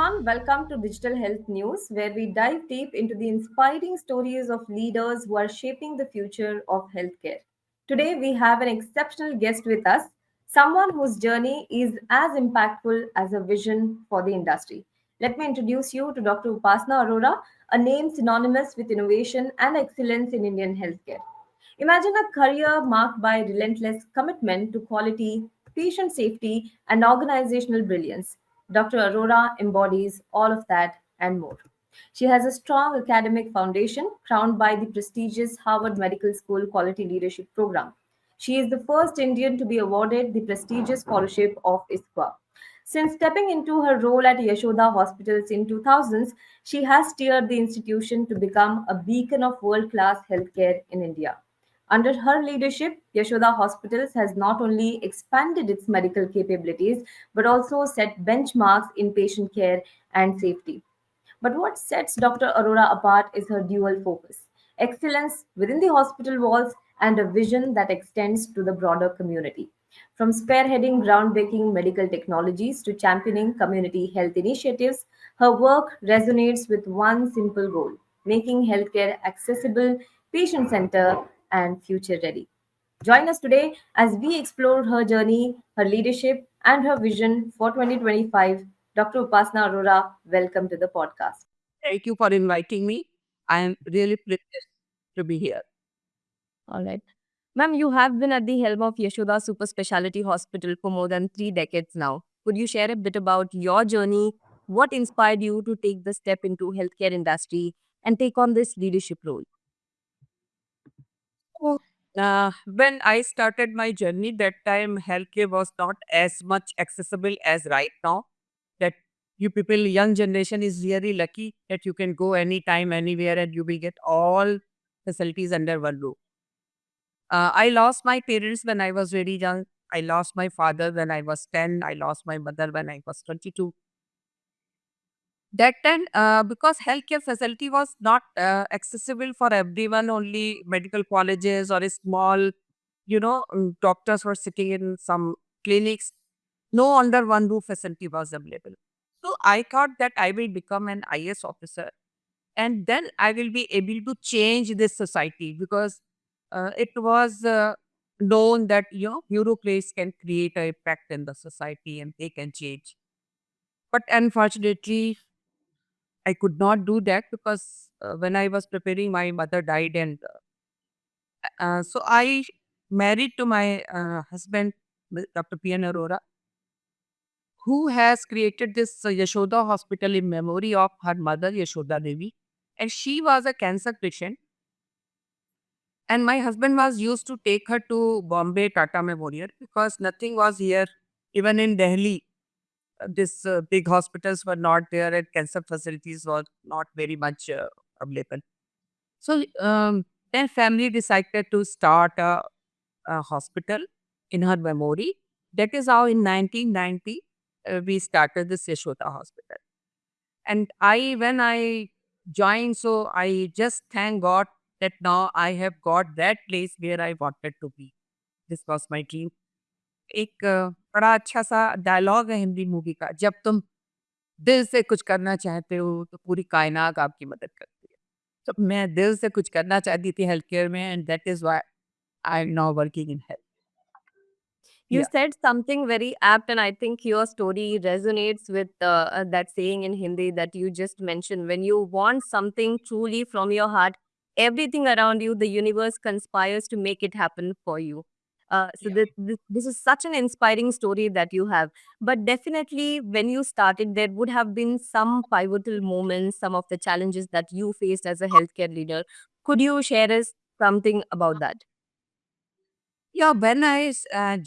everyone. Welcome to Digital Health News, where we dive deep into the inspiring stories of leaders who are shaping the future of healthcare. Today, we have an exceptional guest with us, someone whose journey is as impactful as a vision for the industry. Let me introduce you to Dr. Upasna Arora, a name synonymous with innovation and excellence in Indian healthcare. Imagine a career marked by relentless commitment to quality, patient safety, and organizational brilliance. Dr. Arora embodies all of that and more. She has a strong academic foundation crowned by the prestigious Harvard Medical School Quality Leadership Program. She is the first Indian to be awarded the prestigious fellowship of ISQA. Since stepping into her role at Yashoda Hospitals in 2000s, she has steered the institution to become a beacon of world class healthcare in India. Under her leadership, Yashoda Hospitals has not only expanded its medical capabilities but also set benchmarks in patient care and safety. But what sets Dr. Arora apart is her dual focus: excellence within the hospital walls and a vision that extends to the broader community. From spearheading groundbreaking medical technologies to championing community health initiatives, her work resonates with one simple goal: making healthcare accessible, patient centered, and future ready. Join us today as we explore her journey, her leadership, and her vision for 2025. Dr. Upasna Arora, welcome to the podcast. Thank you for inviting me. I am really privileged to be here. All right. Ma'am, you have been at the helm of Yashoda Super Speciality Hospital for more than 3 decades now. Could you share a bit about your journey? What inspired you to take the step into healthcare industry and take on this leadership role? So, when I started my journey, that time healthcare was not as much accessible as right now. That you people, young generation is really lucky that you can go anytime, anywhere, and you will get all facilities under one roof. I lost my parents when I was very young. I lost my father when I was 10. I lost my mother when I was 22. That time, because healthcare facility was not accessible for everyone, only medical colleges or a small, doctors were sitting in some clinics. No under one roof facility was available. So I thought that I will become an IS officer and then I will be able to change this society because it was known that, bureaucrats can create an impact in the society and they can change. But unfortunately, I could not do that because when I was preparing, my mother died, and so I married to my husband, Dr. P. N. Arora, who has created this Yashoda Hospital in memory of her mother, Yashoda Devi, and she was a cancer patient. And my husband was used to take her to Bombay Tata Memorial because nothing was here, even in Delhi. This big hospitals were not there, and cancer facilities were not very much available. So then family decided to start a hospital in her memory. That is how in 1990 we started this Yashoda Hospital. And when I joined, so I just thank God that now I have got that place where I wanted to be. This was my dream. एक बड़ा अच्छा सा dialogue है Hindi movie का, जब तुम दिल से कुछ करना चाहते हो तो पूरी कायनात आपकी मदद करती है। तो मैं दिल से कुछ करना चाहती थी हेल्थ केयर में, and that is why I am now working in health. You या said something very apt, and I think your story resonates with that saying in Hindi that you just mentioned. When you want something truly from your heart, everything around you, the universe conspires to make it happen for you. So या this is such an inspiring story that you have. But definitely, when you started, there would have been some pivotal moments, some of the challenges that you faced as a healthcare leader. Could you share us something about that? Yeah, when I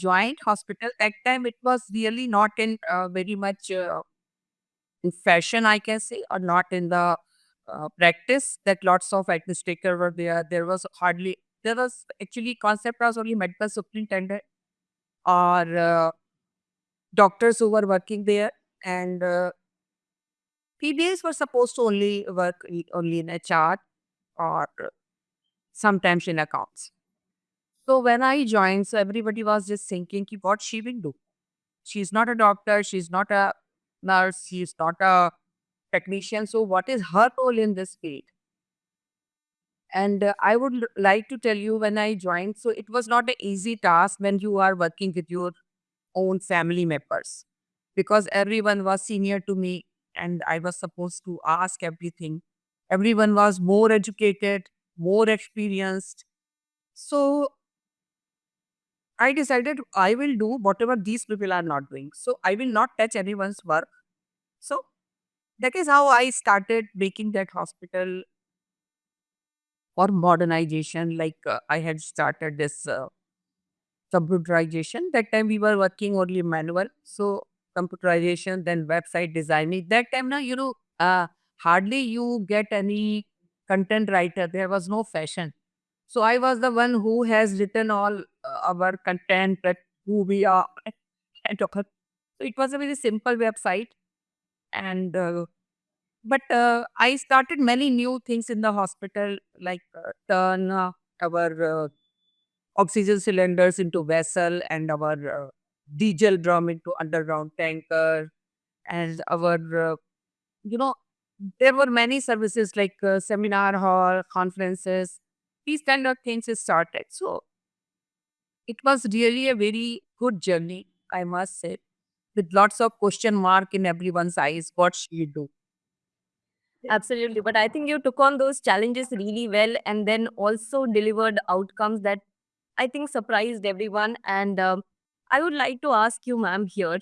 joined hospital, that time it was really not in very much in fashion, I can say, or not in the practice that lots of administrators were there. There was actually concept was only medical superintendent or doctors who were working there, and PBAs were supposed to only work only in HR or sometimes in accounts. So when I joined, so everybody was just thinking what she will do. She's not a doctor, she's not a nurse, she's not a technician. So, what is her role in this field? And I would like to tell you when I joined, so it was not an easy task when you are working with your own family members because everyone was senior to me and I was supposed to ask everything. Everyone was more educated, more experienced. So I decided I will do whatever these people are not doing. So I will not touch anyone's work. So that is how I started making that hospital for modernization. Like I had started this computerization. That time we were working only manual. So computerization, then website designing. That time now, hardly you get any content writer. There was no fashion. So I was the one who has written all our content, that who we are, and all. So it was a very simple website, and but I started many new things in the hospital, like turn our oxygen cylinders into vessel and our diesel drum into underground tanker and our you know there were many services like seminar hall, conferences, these kind of things is started. So it was really a very good journey, I must say, with lots of question mark in everyone's eyes, what she do. Absolutely. But I think you took on those challenges really well and then also delivered outcomes that I think surprised everyone. And I would like to ask you, ma'am, here,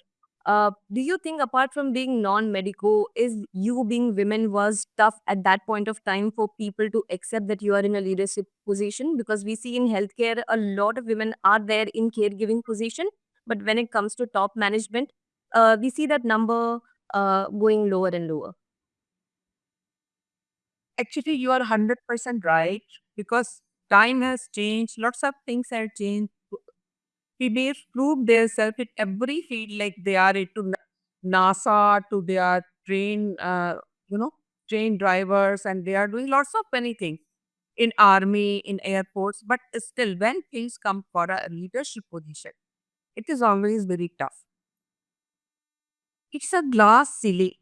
do you think apart from being non-medico, is you being women was tough at that point of time for people to accept that you are in a leadership position? Because we see in healthcare, a lot of women are there in caregiving position. But when it comes to top management, we see that number going lower and lower. Actually, you are 100% right, because time has changed, lots of things have changed. Females prove themselves in every field, like they are into NASA, to they are you know, train drivers, and they are doing lots of many things in army, in airports. But still, when things come for a leadership position, it is always very tough. It's a glass ceiling.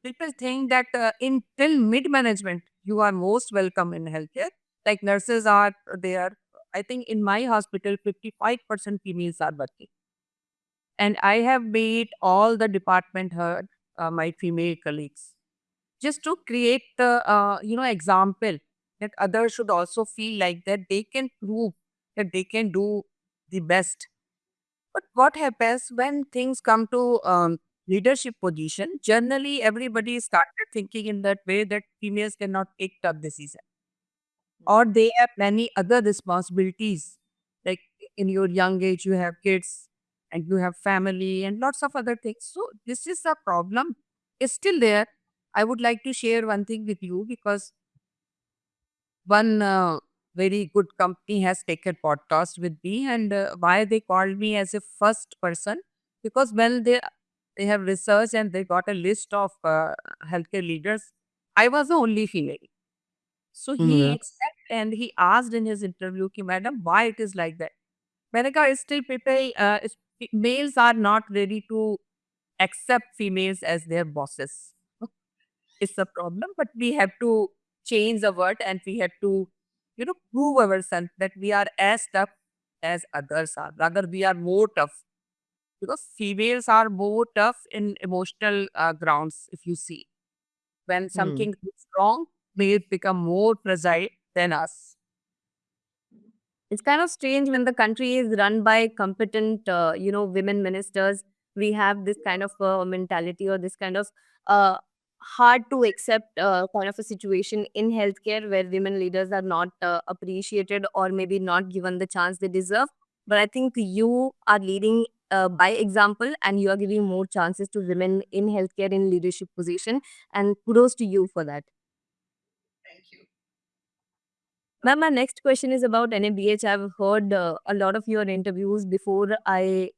People think that in till mid management, you are most welcome in healthcare. Like nurses are there. I think in my hospital, 55% females are working. And I have made all the department heard, my female colleagues, just to create the example that others should also feel like that they can prove that they can do the best. But what happens when things come to leadership position? Generally, everybody started thinking in that way that females cannot take tough decisions, or they have many other responsibilities. Like in your young age, you have kids and you have family and lots of other things. So this is a problem. It's still there. I would like to share one thing with you, because one very good company has taken podcast with me, and why they called me as a first person, because when they have researched and they got a list of healthcare leaders, I was the only female. So he accepted and he asked in his interview, "Ki, madam, why it is like that?" Manaka, still people, males are not ready to accept females as their bosses. It's a problem, but we have to change the word, and we have to, prove ourselves that we are as tough as others are. Rather, we are more tough, because females are more tough in emotional grounds. If you see, when something is wrong, males become more fragile than us. It's kind of strange when the country is run by competent, women ministers. We have this kind of mentality or this kind of uh, hard to accept kind of a situation in healthcare where women leaders are not appreciated or maybe not given the chance they deserve. But I think you are leading by example and you are giving more chances to women in healthcare in leadership position. And kudos to you for that. Ma'am, my next question is about NABH. I've heard a lot of your interviews before I,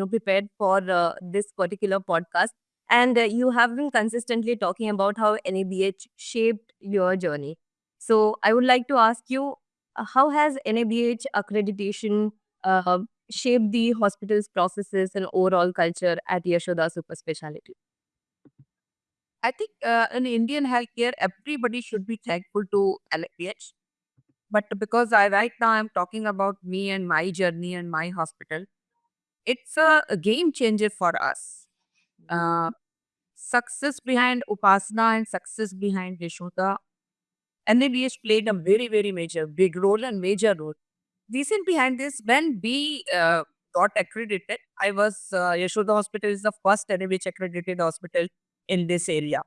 prepared for this particular podcast. And you have been consistently talking about how NABH shaped your journey. So I would like to ask you, how has NABH accreditation shaped the hospital's processes and overall culture at Yashoda Super Speciality? I think in Indian healthcare, everybody should be thankful to LPH. But because I right now I'm talking about me and my journey and my hospital, it's a game changer for us. Uh, Success behind Upasana and success behind Yashoda, NABH played a very, very major, big role and major role. Reason behind this, when we got accredited, I was, Yashoda Hospital is the first NABH accredited hospital in this area.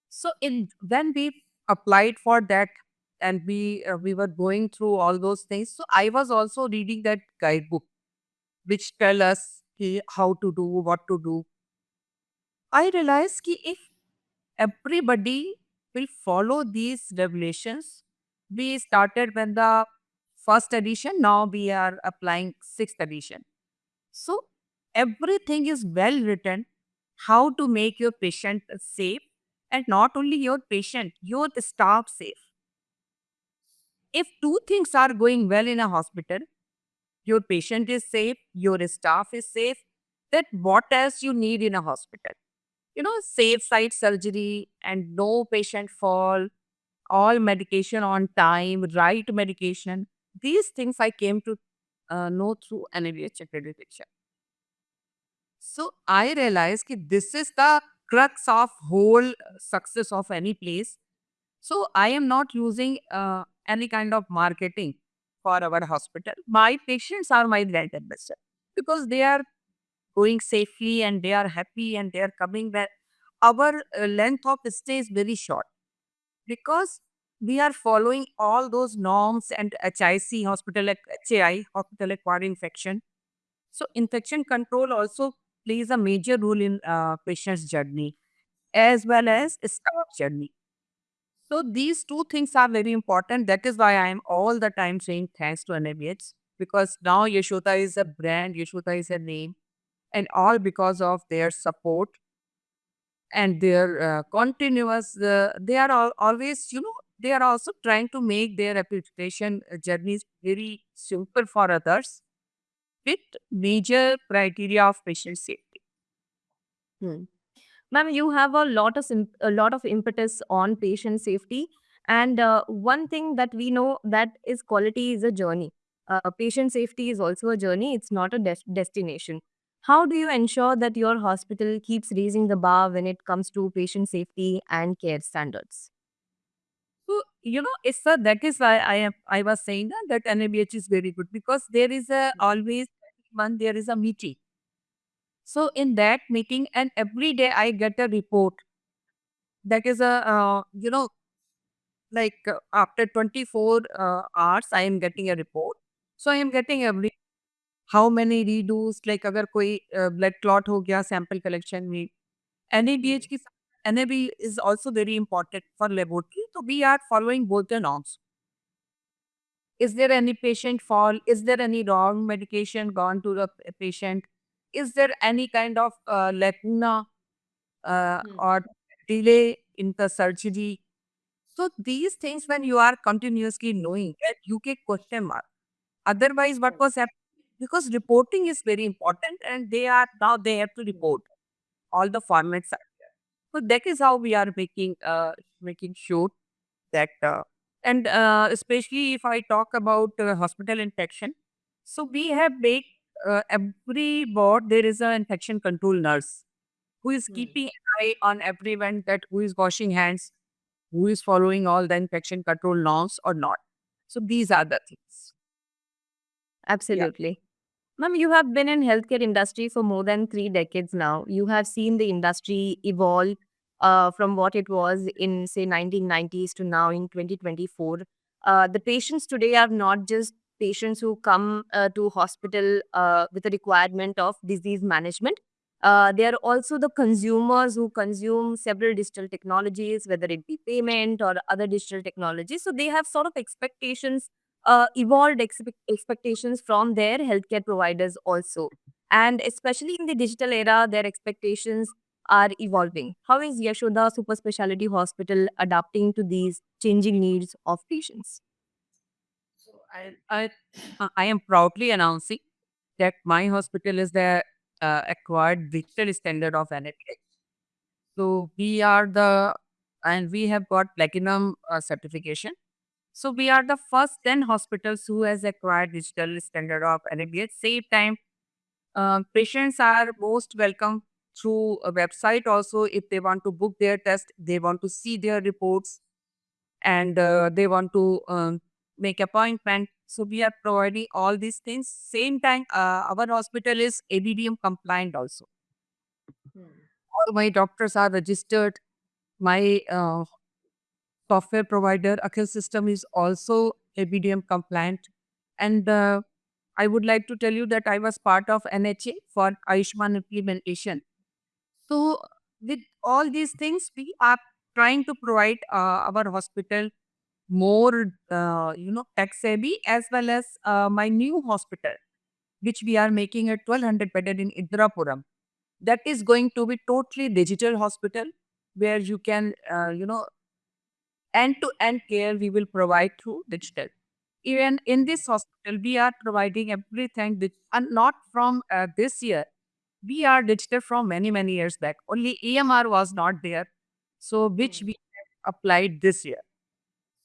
So in when we applied for that and we were going through all those things, so I was also reading that guidebook which tell us how to do, what to do. I realized ki if everybody will follow these regulations, we started when the first edition, now we are applying sixth edition. So everything is well written how to make your patient safe, and not only your patient, your staff safe. If two things are going well in a hospital, your patient is safe, your staff is safe, then what else you need in a hospital? You know, safe site surgery and no patient fall, all medication on time, right medication. These things I came to know through NABH accreditation. So I realized that this is the crux of whole success of any place. So I am not using any kind of marketing for our hospital. My patients are my brand ambassador because they are going safely and they are happy and they are coming back. Our length of stay is very short because we are following all those norms and HIC HAI hospital acquired infection. So infection control also plays a major role in patient's journey as well as staff journey. So these two things are very important. That is why I am all the time saying thanks to NABH because now Yashoda is a brand, Yashoda is a name, and all because of their support and their continuous. They are always, they are also trying to make their reputation journeys very simple for others with major criteria of patient safety. Hmm. Ma'am, you have a lot of impetus on patient safety, and one thing that we know that is quality is a journey. Patient safety is also a journey; it's not a destination. How do you ensure that your hospital keeps raising the bar when it comes to patient safety and care standards? So, it's that is why I was saying that NABH is very good because there is a always one there is a meeting. So in that meeting, and every day I get a report. That is a like after 24 hours, I am getting a report. So I am getting every how many redos, like अगर कोई blood clot हो गया sample collection में, NABH की NAB is also very important for laboratory. So we are following both the norms. Is there any patient fall? Is there any wrong medication gone to the patient? Is there any kind of lacuna or delay in the surgery? So these things, when you are continuously knowing it, you get question mark. Otherwise, what was happening? Because reporting is very important, and they have to report all the formats are there. So that is how we are making sure that and especially if I talk about hospital infection, so we have made every ward there is an infection control nurse who is keeping an eye on everyone, that who is washing hands, who is following all the infection control norms or not. So these are the things. Yeah. Absolutely. Ma'am, you have been in healthcare industry for more than 3 decades now. You have seen the industry evolve from what it was in, say, 1990s to now in 2024. The patients today are not just patients who come to hospital with a requirement of disease management. They are also the consumers who consume several digital technologies, whether it be payment or other digital technologies. So they have sort of expectations, evolved expectations from their healthcare providers also. And especially in the digital era, their expectations are evolving. How is Yashoda Super Specialty Hospital adapting to these changing needs of patients? So I am proudly announcing that my hospital is the acquired digital standard of NABH. So we are the, and we have got platinum certification. So we are the first 10 hospitals who has acquired digital standard of NABH. Same time, patients are most welcome through a website also. If they want to book their test, they want to see their reports, and they want to make appointment. So we are providing all these things. Same time, our hospital is ABDM compliant also. All my doctors are registered. My software provider, Akhil System, is also ABDM compliant. And I would like to tell you that I was part of NHA for Ayushman implementation. So, with all these things, we are trying to provide our hospital more, tech savvy, as well as my new hospital, which we are making at 1200 bedded in Indrapuram. That is going to be totally digital hospital, where you can, end-to-end care we will provide through digital. Even in this hospital, we are providing everything, and not from this year. We are digital from many, many years back. Only EMR was not there, so which we have applied this year.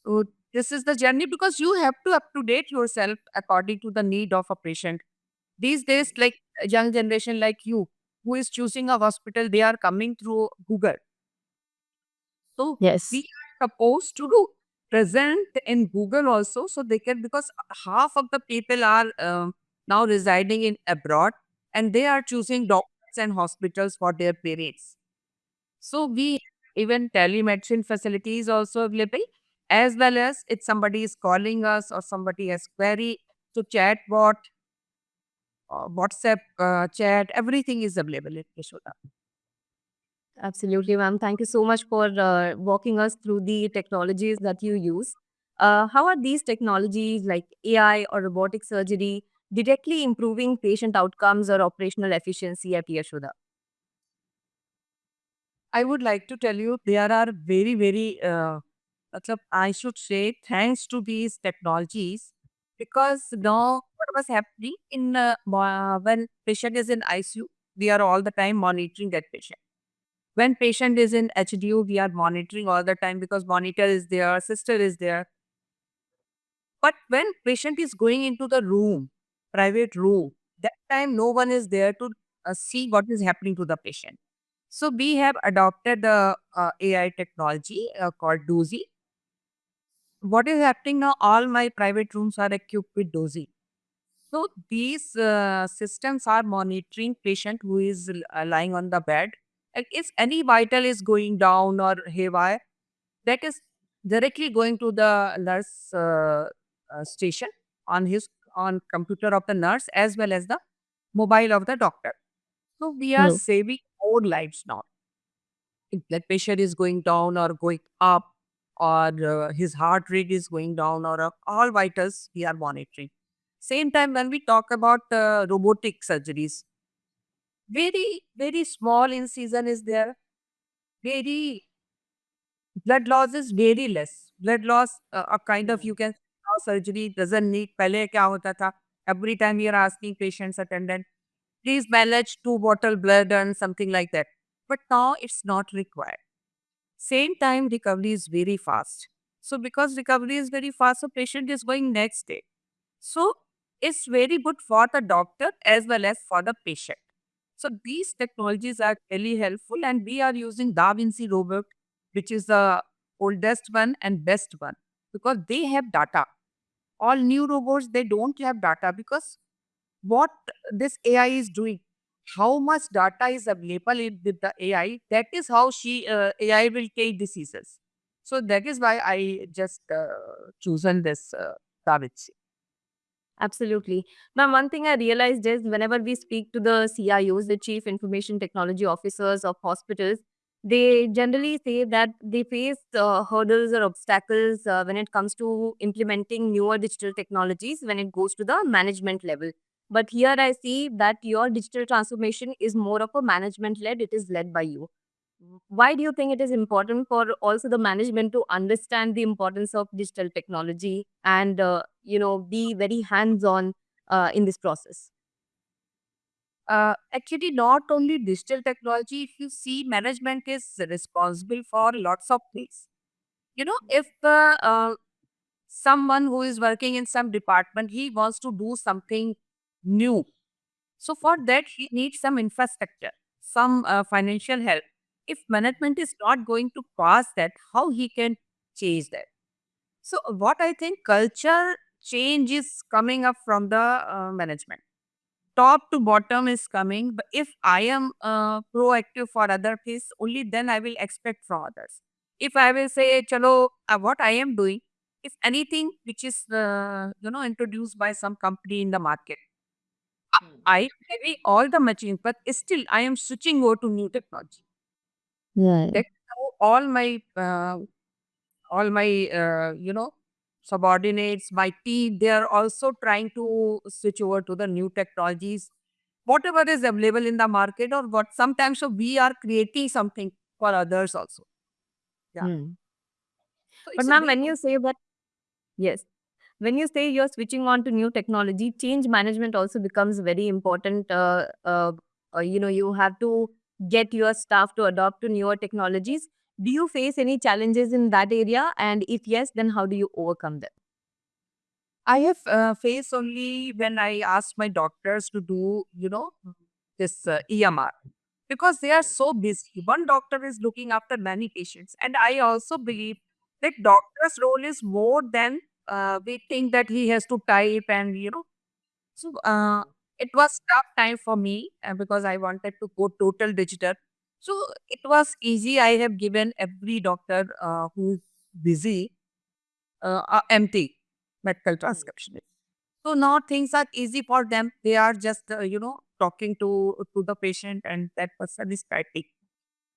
So this is the journey, because you have to up to date yourself according to the need of a patient. These days, like a young generation like you, who is choosing a hospital, they are coming through Google. So we Yes. are supposed to do present in Google also, so they can, because half of the people are now residing in abroad, and they are choosing doctors and hospitals for their parents. So we even telemedicine facilities also available, as well as if somebody is calling us or somebody has query, so chatbot, WhatsApp chat, everything is available in Yashoda. Absolutely, ma'am. Thank you so much for walking us through the technologies that you use. How are these technologies like AI or robotic surgery directly improving patient outcomes or operational efficiency at Yashoda? I would like to tell you there are very, very, I should say, thanks to these technologies, because now what was happening in when patient is in ICU, we are all the time monitoring that patient. When patient is in HDU, we are monitoring all the time, because monitor is there, sister is there. But when patient is going into the room, private room, that time no one is there to see what is happening to the patient. So we have adopted the AI technology called Dozy. What is happening now? All my private rooms are equipped with Dozy. So these systems are monitoring patient who is lying on the bed. And if any vital is going down or haywire, that is directly going to the nurse station on his on computer of the nurse, as well as the mobile of the doctor. So we are Hmm. saving more lives now. If blood pressure is going down or going up, or his heart rate is going down, or all vitals we are monitoring. Same time, when we talk about robotic surgeries, very, very small incision is there. Very blood loss is very less. Blood loss, a kind of, you can, now surgery doesn't need. पहले क्या होता था? Every time we are asking patients attendant, please manage 2 bottle blood and something like that. But now it's not required. Same time, recovery is very fast. So because recovery is very fast, so patient is going next day. So it's very good for the doctor as well as for the patient. So these technologies are really helpful, and we are using Da Vinci robot, which is the oldest one and best one, because they have data. All new robots, they don't have data, because what this AI is doing, how much data is available with the AI, that is how AI will take decisions. So that is why I just chosen this Da Vinci. Absolutely. Now, one thing I realized is whenever we speak to the CIOs, the Chief Information Technology Officers of hospitals, they generally say that they face hurdles or obstacles when it comes to implementing newer digital technologies when it goes to the management level. But here I see that your digital transformation is more of a management led, it is led by you. Why do you think it is important for also the management to understand the importance of digital technology and be very hands on in this process? Actually, not only digital technology, if you see, management is responsible for lots of things. If someone who is working in some department, he wants to do something new. So for that, he needs some infrastructure, some financial help. If management is not going to pass that, how he can change that? So what I think, culture change is coming up from the management. Top to bottom is coming. But if I am proactive for other things, only then I will expect from others. If I will say, chalo, what I am doing, if anything which is introduced by some company in the market, I carry all the machines, but still I am switching over to new technology. Right. That's how all my subordinates, my team, they are also trying to switch over to the new technologies, whatever is available in the market, or what sometimes so we are creating something for others also. Yeah. Hmm. So But it's a ma'am, very when good. you say that, yes, when you say you're switching on to new technology, change management also becomes very important. You have to get your staff to adopt to newer technologies. Do you face any challenges in that area? And if yes, then how do you overcome them? I have faced only when I asked my doctors to do, this EMR, because they are so busy. One doctor is looking after many patients. And I also believe that doctor's role is more than we think that he has to type and. So it was tough time for me because I wanted to go total digital. So it was easy. I have given every doctor who is busy empty medical transcription. So now things are easy for them. They are just talking to the patient, and that person is typing,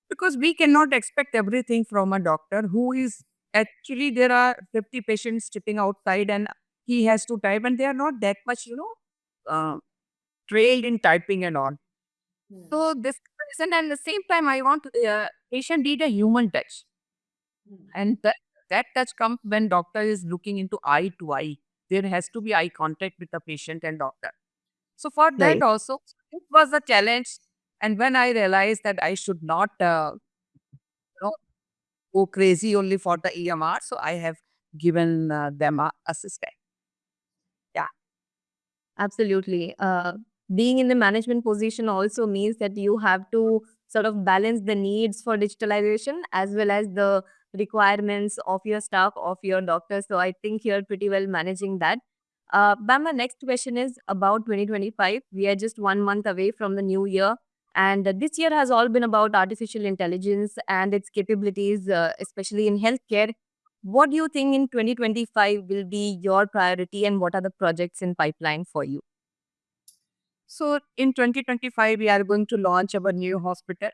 because we cannot expect everything from a doctor who is actually, there are 50 patients sitting outside and he has to type, and they are not that much uh, trained in typing and all. So this person, and at the same time, I want patient need a human touch, and that touch comes when doctor is looking into eye to eye. There has to be eye contact with the patient and doctor. So for that Right. also, it was a challenge. And when I realized that I should not know, go crazy only for the EMR, so I have given them a assistant. Yeah. Absolutely. Being in the management position also means that you have to sort of balance the needs for digitalization as well as the requirements of your staff, of your doctors. So I think you're pretty well managing that. Bama, next question is about 2025. We are just 1 month away from the new year. And this year has all been about artificial intelligence and its capabilities, especially in healthcare. What do you think in 2025 will be your priority and what are the projects in pipeline for you? So in 2025, we are going to launch our new hospital.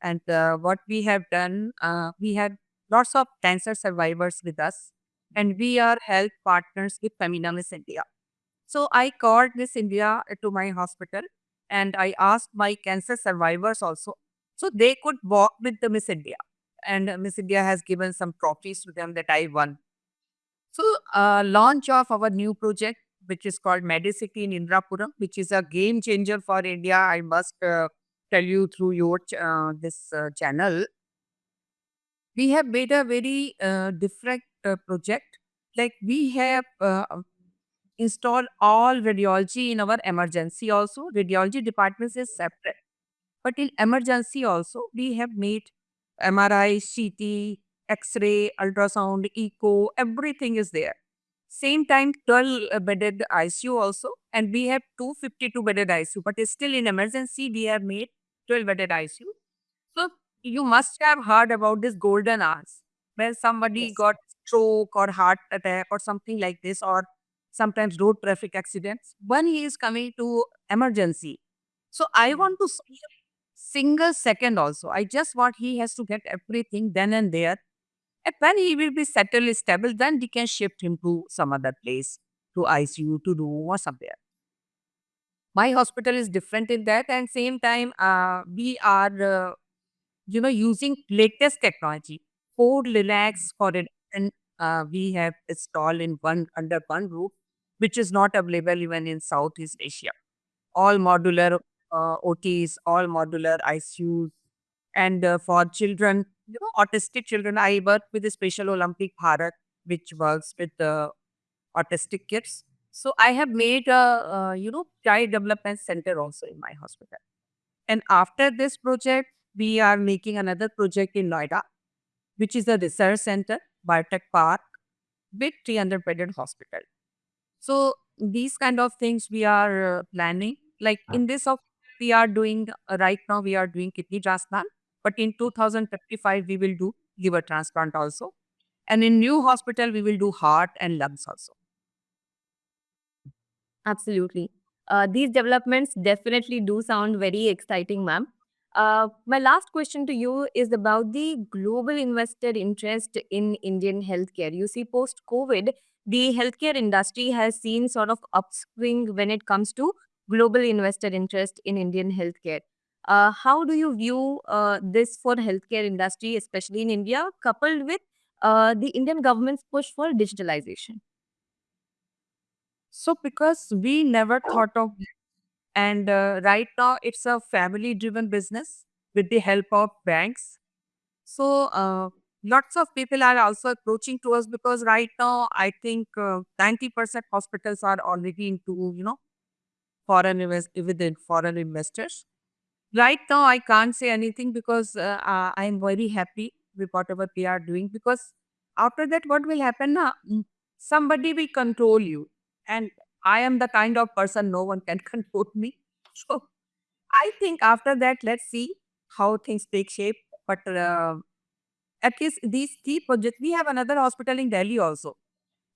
And what we have done, we had lots of cancer survivors with us, and we are health partners with Femina Miss India. So I called Miss India to my hospital, and I asked my cancer survivors also, so they could walk with the Miss India. And Miss India has given some trophies to them that I won. So, launch of our new project, which is called Medicity in Indrapuram, which is a game changer for India. I must tell you through your this channel. We have made a very different project. Like, we have installed all radiology in our emergency also. Radiology departments is separate. But in emergency also, we have made MRI, CT, X-ray, ultrasound, echo, everything is there. Same time, 12 bedded ICU also, and we have 252 bedded ICU. But still in emergency, we have made 12 bedded ICU. So you must have heard about this golden hours, where somebody got stroke or heart attack or something like this, or sometimes road traffic accidents. When he is coming to emergency, so I want to see a single second also. I just want he has to get everything then and there. And when he will be settled, stable, then we can shift him to some other place, to ICU, to room or somewhere. My hospital is different in that, and same time, we are using latest technology, code relax for it, and we have installed in one under one roof, which is not available even in Southeast Asia. All modular. OTs, all modular ICUs. And for children, autistic children, I work with the Special Olympic Bharat, which works with the autistic kids. So I have made a, child development center also in my hospital. And after this project, we are making another project in Noida, which is a research center, Biotech Park, with 300 bedded hospital. So these kind of things we are planning. Like in this of we are doing right now we are doing kidney transplant, but in 2055 we will do liver transplant also, and in new hospital we will do heart and lungs also. Absolutely. These developments definitely do sound very exciting, ma'am. My last question to you is about the global investor interest in Indian healthcare. You see, post COVID, the healthcare industry has seen sort of upswing when it comes to global investor interest in Indian healthcare. How do you view this for healthcare industry, especially in India, coupled with the Indian government's push for digitalization? So because we never thought of it, and right now it's a family driven business with the help of banks. So lots of people are also approaching to us because right now I think 90% hospitals are already into within foreign investors. Right now, I can't say anything because I am very happy with whatever they are doing. Because after that, what will happen now? Somebody will control you, and I am the kind of person no one can control me. So I think after that, let's see how things take shape. But at least these three projects, we have another hospital in Delhi also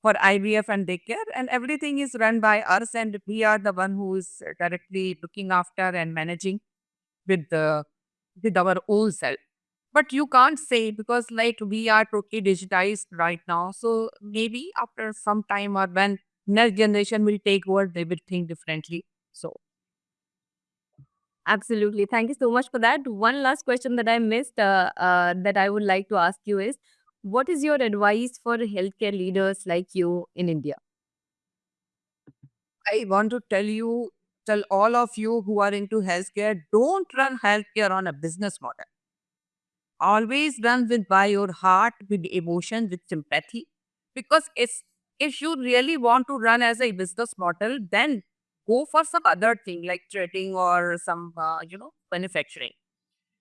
for IVF and daycare, and everything is run by us, and we are the one who is directly looking after and managing with the with our own self. But you can't say because like we are totally digitized right now. So maybe after some time or when next generation will take over, they will think differently. So Absolutely. Thank you so much for that. One last question that I missed that I would like to ask you is what is your advice for healthcare leaders like you in India? I want to tell all of you who are into healthcare, don't run healthcare on a business model. Always run with by your heart, with emotion, with sympathy. Because if you really want to run as a business model, then go for some other thing like trading or some manufacturing.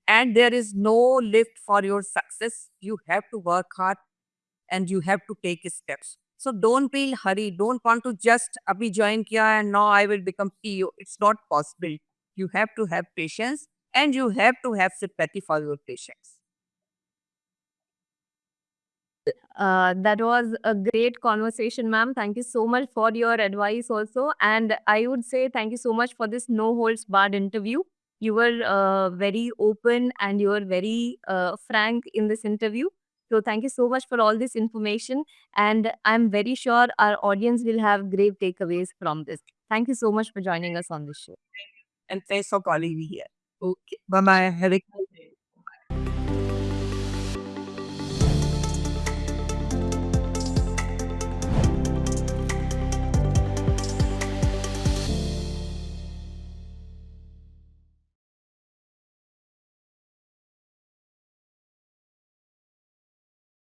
And there is no lift for your success. You have to work hard and you have to take steps. So don't be in hurry. Don't want to just abhi join kiya and now I will become CEO. It's not possible. You have to have patience and you have to have sympathy for your patients. That was a great conversation, ma'am. Thank you so much for your advice also. And I would say thank you so much for this no holds barred interview. You were very open and you were very frank in this interview. So thank you so much for all this information. And I'm very sure our audience will have great takeaways from this. Thank you so much for joining us on this show. And thanks for calling me here. Okay. Bye bye. Have a